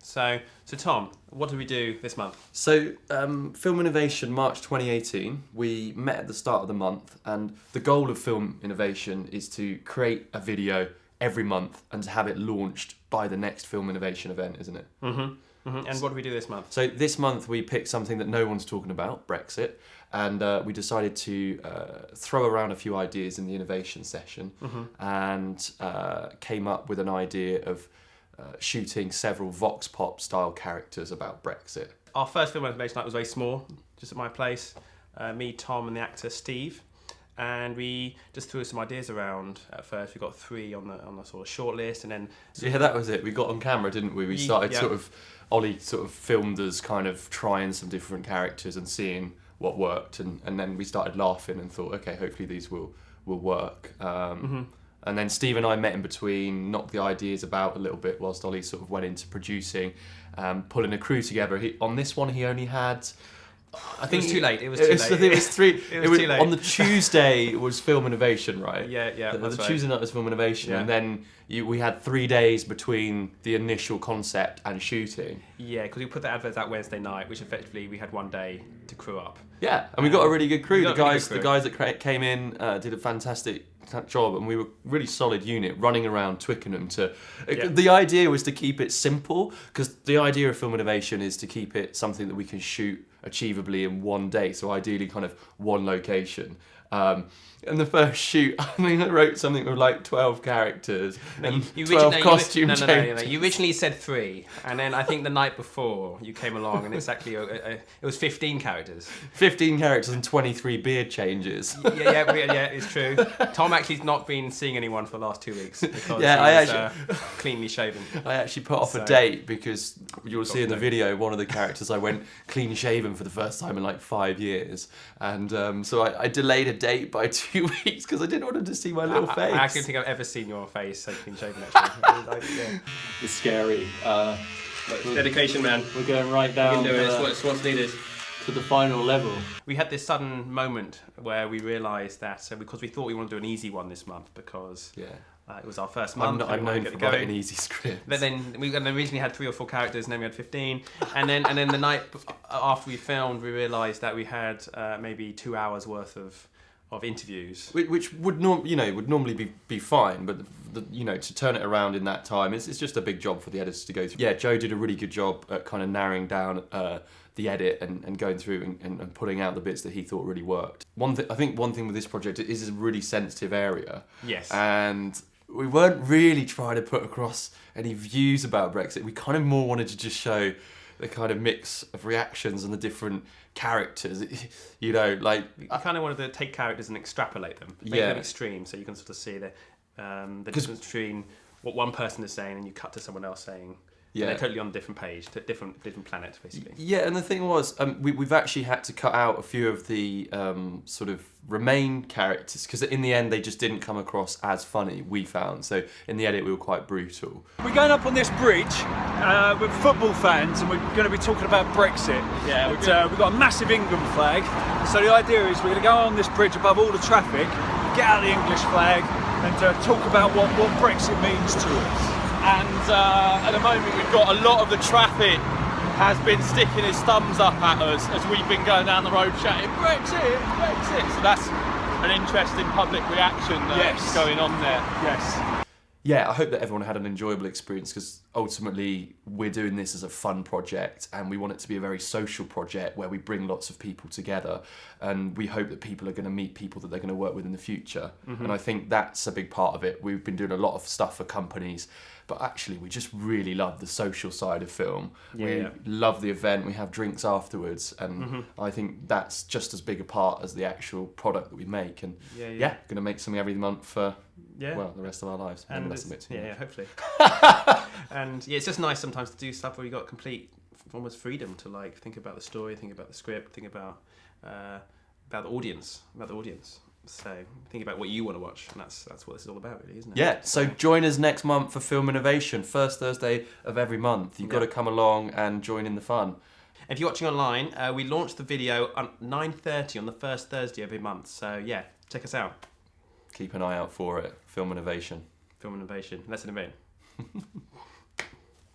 So Tom, what did we do this month? So, Film Innovation, March 2018, we met at the start of the month, and the goal of Film Innovation is to create a video every month and to have it launched by the next Film Innovation event, isn't it? Mm-hmm. Mm-hmm. And what did we do this month? So this month we picked something that no one's talking about, Brexit, and we decided to throw around a few ideas in the innovation session, and came up with an idea of shooting several Vox Pop style characters about Brexit. Our first film innovation night was very small, just at my place. Me, Tom, and the actor Steve, and we just threw some ideas around. At first, we got 3 on the sort of short list, and then Yeah, that was it. We got on camera, didn't we? We started Ollie sort of filmed us kind of trying some different characters and seeing what worked, and then we started laughing and thought, okay, hopefully these will work. And then Steve and I met in between, knocked the ideas about a little bit whilst Ollie sort of went into producing, pulling a crew together. On this one, he only had... I think it was too late. It was too late. I think it was 3. It was too late. On the Tuesday it was Film Innovation, right? Yeah. The Tuesday night was Film Innovation, and then we had 3 days between the initial concept and shooting. Yeah, because we put the adverts out Wednesday night, which effectively we had 1 day to crew up. Yeah, and we got a really good crew. The guys that came in did a fantastic job, and we were a really solid unit running around Twickenham the idea was to keep it simple, because the idea of Film Innovation is to keep it something that we can shoot achievably in 1 day, so ideally kind of 1 location. And the first shoot, I mean, I wrote something with like 12 characters and 12 costume changes. No. You originally said 3, and then I think the night before you came along, and it was 15 characters. 15 characters and 23 beard changes. Yeah, it's true. Tom actually's not been seeing anyone for the last 2 weeks because he was cleanly shaven. I actually put off a date because you'll see in the video, one of the characters, I went clean shaven for the first time in like 5 years, and so I delayed a date by 2 weeks because I didn't want him to see my little face. I actually think I've ever seen your face so clean shaven, actually. It's scary. Dedication, man. We're going right down. We can do it. It's what's needed. To the final level. We had this sudden moment where we realised that because we thought we wanted to do an easy one this month because it was our first month. I'm known for writing easy scripts. But then we originally had 3 or 4 characters, and then we had 15. And then the night after we filmed, we realised that we had maybe 2 hours worth of interviews, which would normally be fine, but to turn it around in that time, it's just a big job for the editors to go through. Yeah, Joe did a really good job at kind of narrowing down the edit and going through and pulling out the bits that he thought really worked. I think one thing with this project, it is a really sensitive area. Yes. And we weren't really trying to put across any views about Brexit. We kind of more wanted to just show the kind of mix of reactions and the different characters, you kind of wanted to take characters and extrapolate them, make them extreme, so you can sort of see the difference between what one person is saying and you cut to someone else saying. Yeah, they're totally on a different page, different planet, basically. Yeah, and the thing was, we've actually had to cut out a few of the sort of remain characters because in the end they just didn't come across as funny, we found. So in the edit we were quite brutal. We're going up on this bridge with football fans, and we're going to be talking about Brexit. Yeah, we've got a massive England flag. So the idea is we're going to go on this bridge above all the traffic, get out the English flag, and talk about what Brexit means to us. And at the moment we've got a lot of the traffic has been sticking his thumbs up at us as we've been going down the road shouting Brexit, Brexit. So that's an interesting public reaction that's going on there. Yes. Yeah, I hope that everyone had an enjoyable experience because ultimately we're doing this as a fun project and we want it to be a very social project where we bring lots of people together, and we hope that people are going to meet people that they're going to work with in the future. And I think that's a big part of it. We've been doing a lot of stuff for companies, but actually we just really love the social side of film. We love the event, we have drinks afterwards, and I think that's just as big a part as the actual product that we make. And going to make something every month for the rest of our lives. And hopefully. And it's just nice sometimes to do stuff where you got complete almost freedom to like think about the story, think about the script, think about the audience. So think about what you want to watch, and that's what this is all about, really, isn't it? Yeah. So join us next month for Film Innovation, first Thursday of every month. You've got to come along and join in the fun. If you're watching online, we launch the video at 9:30 on the first Thursday every month. So check us out. Keep an eye out for it. Film Innovation. Film Innovation. Let's innovate.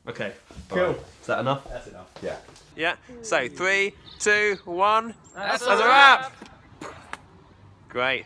Okay. Cool. Right. Is that enough? That's enough. Yeah. Yeah. So 3, 2, 1. That's a wrap. Great.